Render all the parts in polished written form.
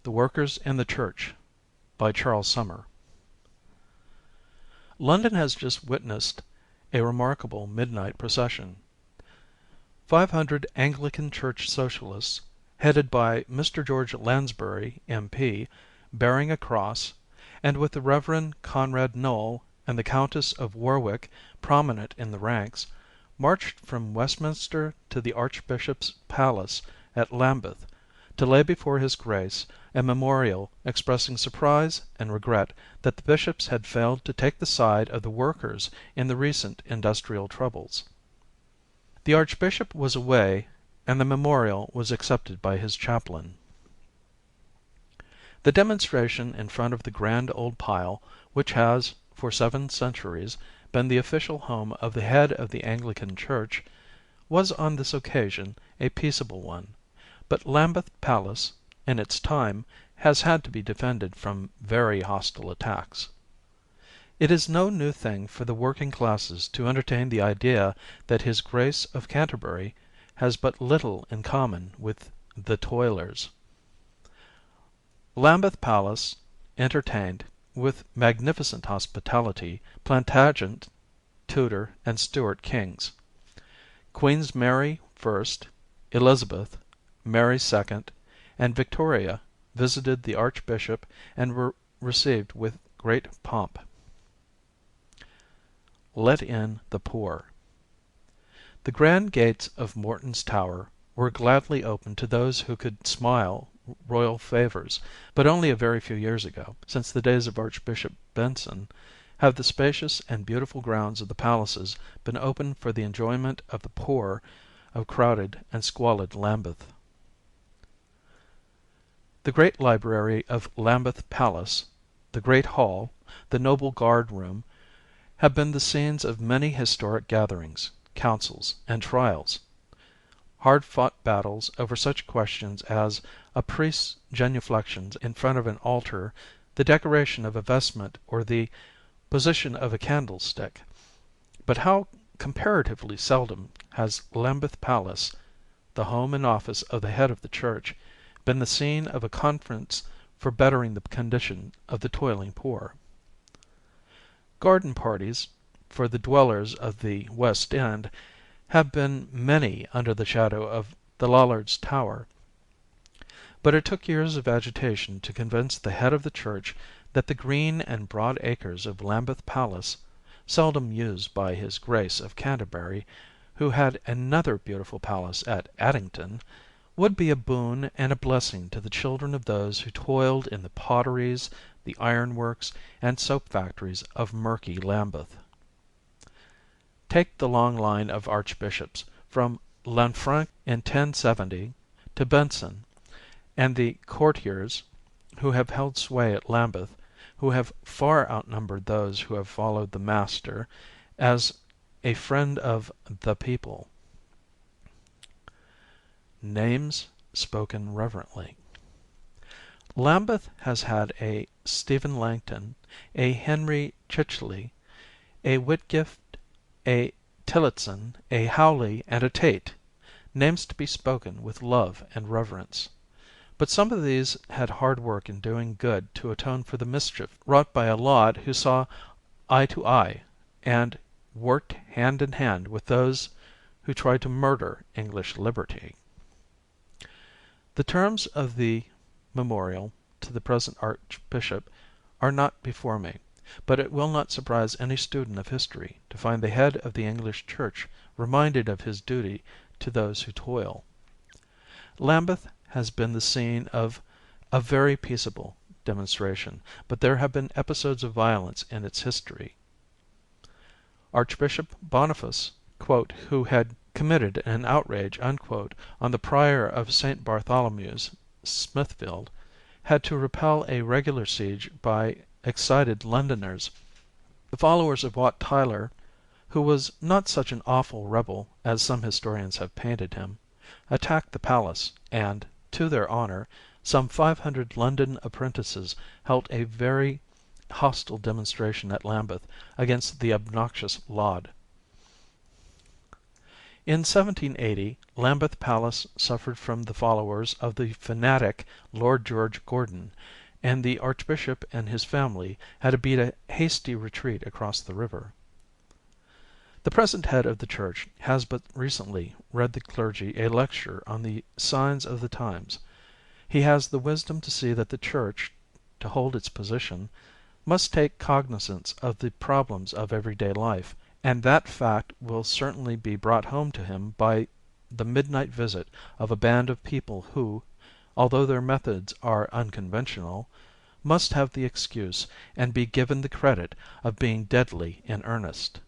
The Workers in the Church by Charles Sumner. London has just witnessed a remarkable midnight procession. 500 Anglican Church Socialists, headed by Mr. George Lansbury, M.P., bearing a cross, and with the Reverend Conrad Noel and the Countess of Warwick prominent in the ranks, marched from Westminster to the Archbishop's Palace at Lambeth, to lay before his Grace a memorial expressing surprise and regret that the bishops had failed to take the side of the workers in the recent industrial troubles. The Archbishop was away, and the memorial was accepted by his chaplain. The demonstration in front of the grand old pile, which has, for 7 centuries, been the official home of the head of the Anglican Church, was on this occasion a peaceable one, but Lambeth Palace, in its time, has had to be defended from very hostile attacks. It is no new thing for the working classes to entertain the idea that His Grace of Canterbury has but little in common with the toilers. Lambeth Palace entertained, with magnificent hospitality, Plantagenet, Tudor, and Stuart kings. Queens Mary I, Elizabeth, Mary II, and Victoria visited the Archbishop and were received with great pomp. Let in the poor. The grand gates of Morton's Tower were gladly opened to those who could smile royal favours, but only a very few years ago, since the days of Archbishop Benson, have the spacious and beautiful grounds of the palaces been opened for the enjoyment of the poor of crowded and squalid Lambeth. The great library of Lambeth Palace, the great hall, the noble guard room, have been the scenes of many historic gatherings, councils, and trials. Hard-fought battles over such questions as a priest's genuflections in front of an altar, the decoration of a vestment, or the position of a candlestick. But how comparatively seldom has Lambeth Palace, the home and office of the head of the Church, been the scene of a conference for bettering the condition of the toiling poor. Garden parties for the dwellers of the West End have been many under the shadow of the Lollards' Tower, but it took years of agitation to convince the head of the Church that the green and broad acres of Lambeth Palace, seldom used by His Grace of Canterbury, who had another beautiful palace at Addington, would be a boon and a blessing to the children of those who toiled in the potteries, the ironworks, and soap factories of murky Lambeth. Take the long line of archbishops, from Lanfranc in 1070 to Benson, and the courtiers who have held sway at Lambeth, who have far outnumbered those who have followed the Master as a friend of the people. Names spoken reverently. Lambeth has had a Stephen Langton, a Henry Chicheley, a Whitgift, a Tillotson, a Howley, and a Tate, names to be spoken with love and reverence. But some of these had hard work in doing good to atone for the mischief wrought by a Laud who saw eye to eye, and worked hand in hand with those who tried to murder English liberty. The terms of the memorial to the present Archbishop are not before me, but it will not surprise any student of history to find the head of the English Church reminded of his duty to those who toil. Lambeth has been the scene of a very peaceable demonstration, but there have been episodes of violence in its history. Archbishop Boniface, who had committed an outrage, on the prior of St. Bartholomew's, Smithfield, had to repel a regular siege by excited Londoners. The followers of Wat Tyler, who was not such an awful rebel as some historians have painted him, attacked the palace, and, to their honour, some 500 London apprentices held a very hostile demonstration at Lambeth against the obnoxious Laud. In 1780 Lambeth Palace suffered from the followers of the fanatic Lord George Gordon, and the Archbishop and his family had to beat a hasty retreat across the river. The present head of the church has but recently read the clergy a lecture on the signs of the times. He has the wisdom to see that the church, to hold its position, must take cognizance of the problems of everyday life, and that fact will certainly be brought home to him by the midnight visit of a band of people who, although their methods are unconventional, must have the excuse and be given the credit of being deadly in earnest.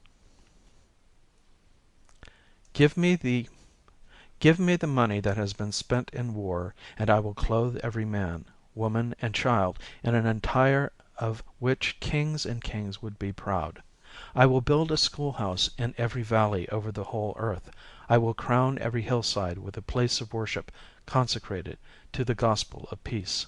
Give me the money that has been spent in war, and I will clothe every man, woman, and child in an attire of which kings and kings would be proud. I will build a schoolhouse in every valley over the whole earth. I will crown every hillside with a place of worship consecrated to the gospel of peace.